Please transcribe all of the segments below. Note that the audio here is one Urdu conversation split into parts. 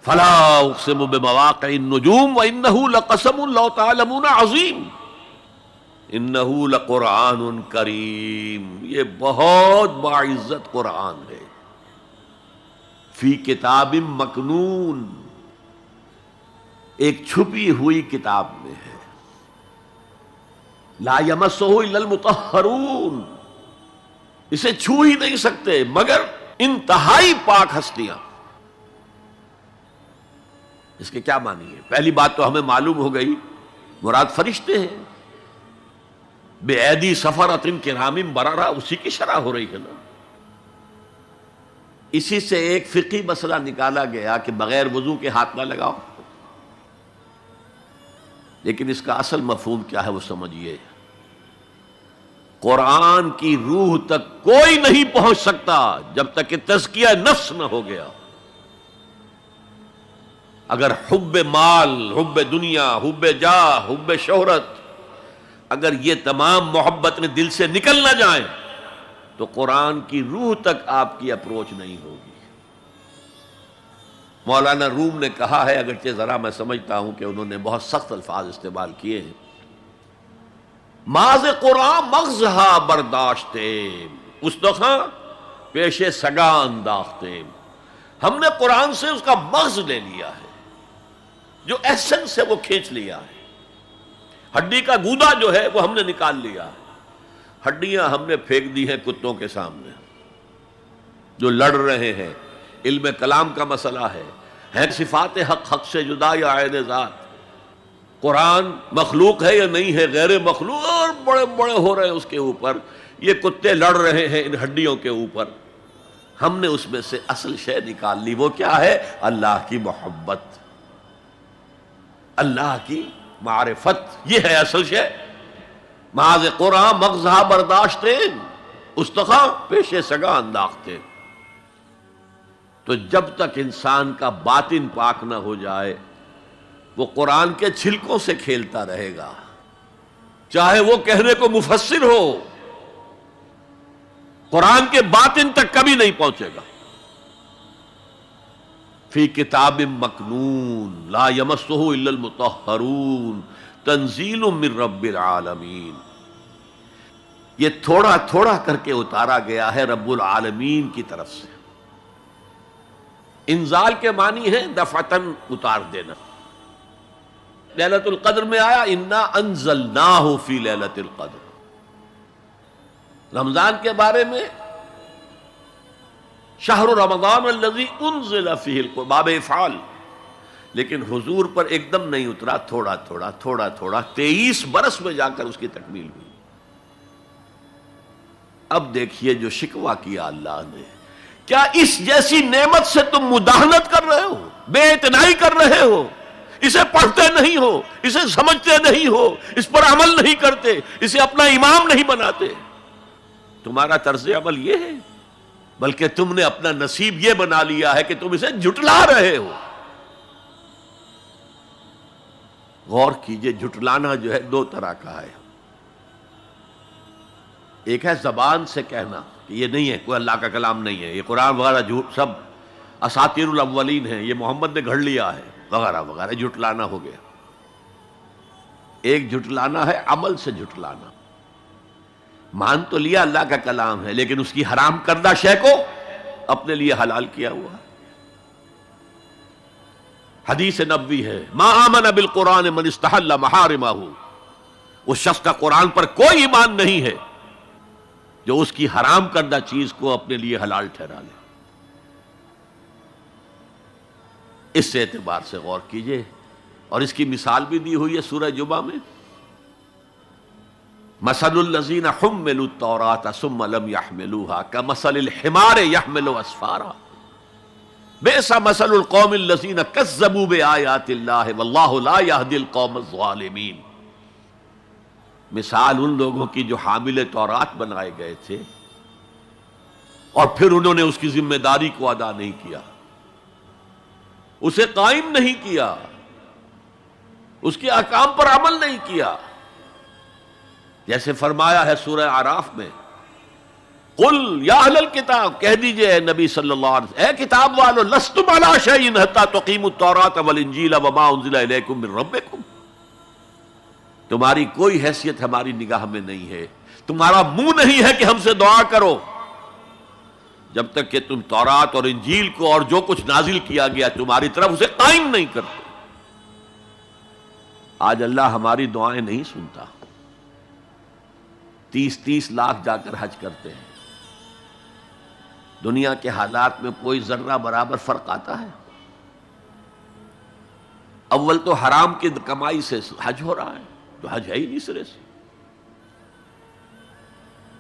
فلا اقسم بمواقع النجوم وانه لقسم لو تعلمون عظیم انه لقرآن کریم، یہ بہت باعزت قرآن ہے، فی کتاب مکنون، ایک چھپی ہوئی کتاب میں ہے، لا یمسہ الا المطہرون، اسے چھو ہی نہیں سکتے مگر انتہائی پاک ہستیاں۔ اس کے کیا معنی ہے؟ پہلی بات تو ہمیں معلوم ہو گئی، مراد فرشتے ہیں، بے ایدی سفرۃ کرام بررہ، اسی کی شرح ہو رہی ہے نا۔ اسی سے ایک فقہی مسئلہ نکالا گیا کہ بغیر وضو کے ہاتھ نہ لگاؤ، لیکن اس کا اصل مفہوم کیا ہے وہ سمجھیے۔ قرآن کی روح تک کوئی نہیں پہنچ سکتا جب تک کہ تزکیہ نفس نہ ہو گیا۔ اگر حب مال، حب دنیا، حب جاہ، حب شہرت، اگر یہ تمام محبتیں دل سے نکل نہ جائیں تو قرآن کی روح تک آپ کی اپروچ نہیں ہوگی۔ مولانا روم نے کہا ہے، اگرچہ ذرا میں سمجھتا ہوں کہ انہوں نے بہت سخت الفاظ استعمال کیے ہیں، ماز قرآن مغزہا برداشتے استخاں پیش سگا انداختے، ہم نے قرآن سے اس کا مغز لے لیا ہے، جو ایسنس ہے وہ کھینچ لیا ہے، ہڈی کا گودا جو ہے وہ ہم نے نکال لیا ہے، ہڈیاں ہم نے پھینک دی ہیں کتوں کے سامنے جو لڑ رہے ہیں۔ علم کلام کا مسئلہ ہے صفات حق حق سے جدا یا عین ذات، قرآن مخلوق ہے یا نہیں ہے، غیر مخلوق، اور بڑے بڑے ہو رہے ہیں اس کے اوپر، یہ کتے لڑ رہے ہیں ان ہڈیوں کے اوپر۔ ہم نے اس میں سے اصل شے نکال لی، وہ کیا ہے؟ اللہ کی محبت، اللہ کی معرفت، یہ ہے اصل شے۔ معاذ قرآن مغزہ برداشتے استخاں پیش سگا انداختے۔ تو جب تک انسان کا باطن پاک نہ ہو جائے وہ قرآن کے چھلکوں سے کھیلتا رہے گا، چاہے وہ کہنے کو مفسر ہو، قرآن کے باطن تک کبھی نہیں پہنچے گا۔ فی کتاب مکنون لا یمسہ الا المطہرون تنزیل من رب العالمین، یہ تھوڑا تھوڑا کر کے اتارا گیا ہے رب العالمین کی طرف سے۔ انزال کے معنی ہے دفعتاً اتار دینا۔ لیلۃ القدر میں آیا انا انزلناہ فی لیلۃ القدر، رمضان کے بارے میں شہر رمضان الذی انزل فیہ القرآن، باب افعال، لیکن حضور پر ایک دم نہیں اترا، تھوڑا تھوڑا تھوڑا تھوڑا 23 برس میں جا کر اس کی تکمیل ہوئی۔ اب دیکھیے جو شکوہ کیا اللہ نے، کیا اس جیسی نعمت سے تم مداہنت کر رہے ہو، بے اعتنائی کر رہے ہو، اسے پڑھتے نہیں ہو، اسے سمجھتے نہیں ہو، اس پر عمل نہیں کرتے، اسے اپنا امام نہیں بناتے؟ تمہارا طرز عمل یہ ہے، بلکہ تم نے اپنا نصیب یہ بنا لیا ہے کہ تم اسے جھٹلا رہے ہو۔ غور کیجئے، جھٹلانا جو ہے دو طرح کا ہے، ایک ہے زبان سے کہنا کہ یہ نہیں ہے، کوئی اللہ کا کلام نہیں ہے، یہ قرآن وغیرہ جھوٹ سب اساطیر الاولین ہیں، یہ محمد نے گھڑ لیا ہے وغیرہ وغیرہ، جھٹلانا ہو گیا۔ ایک جھٹلانا ہے عمل سے جھٹلانا، مان تو لیا اللہ کا کلام ہے لیکن اس کی حرام کردہ شے کو اپنے لیے حلال کیا ہوا۔ حدیث نبوی ہے ما آمن بالقرآن من استحل محارمہ، اس شخص کا قرآن پر کوئی ایمان نہیں ہے جو اس کی حرام کردہ چیز کو اپنے لیے حلال ٹھہرا لے۔ اس اعتبار سے غور کیجئے، اور اس کی مثال بھی دی ہوئی ہے سورہ جمعہ میں، مثل الذین حملوا التوراۃ ثم لم يحملوها كمثل الحمار يحمل اسفارا بئس مثل القوم الذین کذبوا بآیات اللہ واللہ لا يهدی القوم الظالمین۔ مثال ان لوگوں کی جو حامل تورات بنائے گئے تھے اور پھر انہوں نے اس کی ذمہ داری کو ادا نہیں کیا، اسے قائم نہیں کیا، اس کے احکام پر عمل نہیں کیا۔ جیسے فرمایا ہے سورہ اعراف میں قل یا اہل الکتاب، کہہ دیجئے اے نبی صلی اللہ علیہ وسلم، اے کتاب والو، لستم علی شیء حتی تقیموا التوراۃ والانجیل وما انزل الیکم من ربکم، تمہاری کوئی حیثیت ہماری نگاہ میں نہیں ہے، تمہارا منہ نہیں ہے کہ ہم سے دعا کرو جب تک کہ تم تورات اور انجیل کو اور جو کچھ نازل کیا گیا تمہاری طرف اسے قائم نہیں کرتے۔ آج اللہ ہماری دعائیں نہیں سنتا، 30 لاکھ جا کر حج کرتے ہیں، دنیا کے حالات میں کوئی ذرہ برابر فرق آتا ہے؟ اول تو حرام کی کمائی سے حج ہو رہا ہے، تو حج ہے ہی نہیں سرے سے،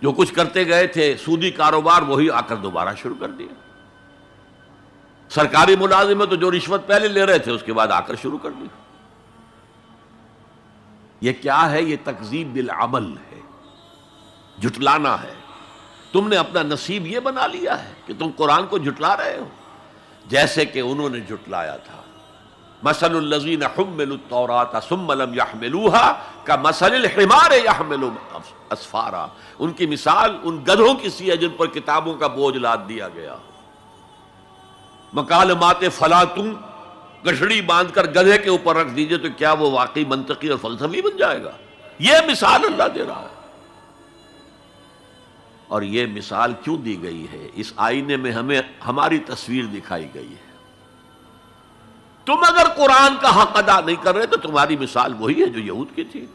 جو کچھ کرتے گئے تھے سودی کاروبار وہی آ کر دوبارہ شروع کر دیا، سرکاری ملازم تو جو رشوت پہلے لے رہے تھے اس کے بعد آ کر شروع کر دی۔ یہ کیا ہے؟ یہ تکذیب بالعمل ہے، جھٹلانا ہے۔ تم نے اپنا نصیب یہ بنا لیا ہے کہ تم قرآن کو جھٹلا رہے ہو، جیسے کہ انہوں نے جھٹلایا تھا۔ مثل الذین حملوا التوراۃ ثم لم يحملوها كمثل الحمار يحمل اسفارا، ان کی مثال ان گدھوں کی سی ہے جن پر کتابوں کا بوجھ لاد دیا گیا۔ مکالمات فلاں تم گٹھڑی باندھ کر گدھے کے اوپر رکھ دیجئے تو کیا وہ واقعی منطقی اور فلسفی بن جائے گا؟ یہ مثال اللہ دے رہا ہے۔ اور یہ مثال کیوں دی گئی ہے؟ اس آئینے میں ہمیں ہماری تصویر دکھائی گئی ہے۔ تم اگر قرآن کا حق ادا نہیں کر رہے تو تمہاری مثال وہی ہے جو یہود کی تھی۔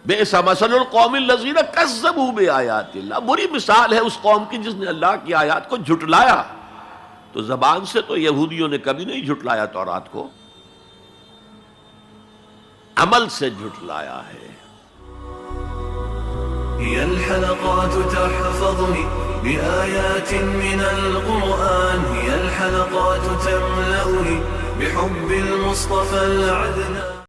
بئس مثل القوم الذین کذبوا بآیات اللہ، بری مثال ہے اس قوم کی جس نے اللہ کی آیات کو جھٹلایا۔ تو زبان سے تو یہودیوں نے کبھی نہیں جھٹلایا تورات کو، عمل سے جھٹلایا ہے۔ هي الحلقات تحفظني بآيات من القرآن، هي الحلقات تملأني بحب المصطفى العدنان.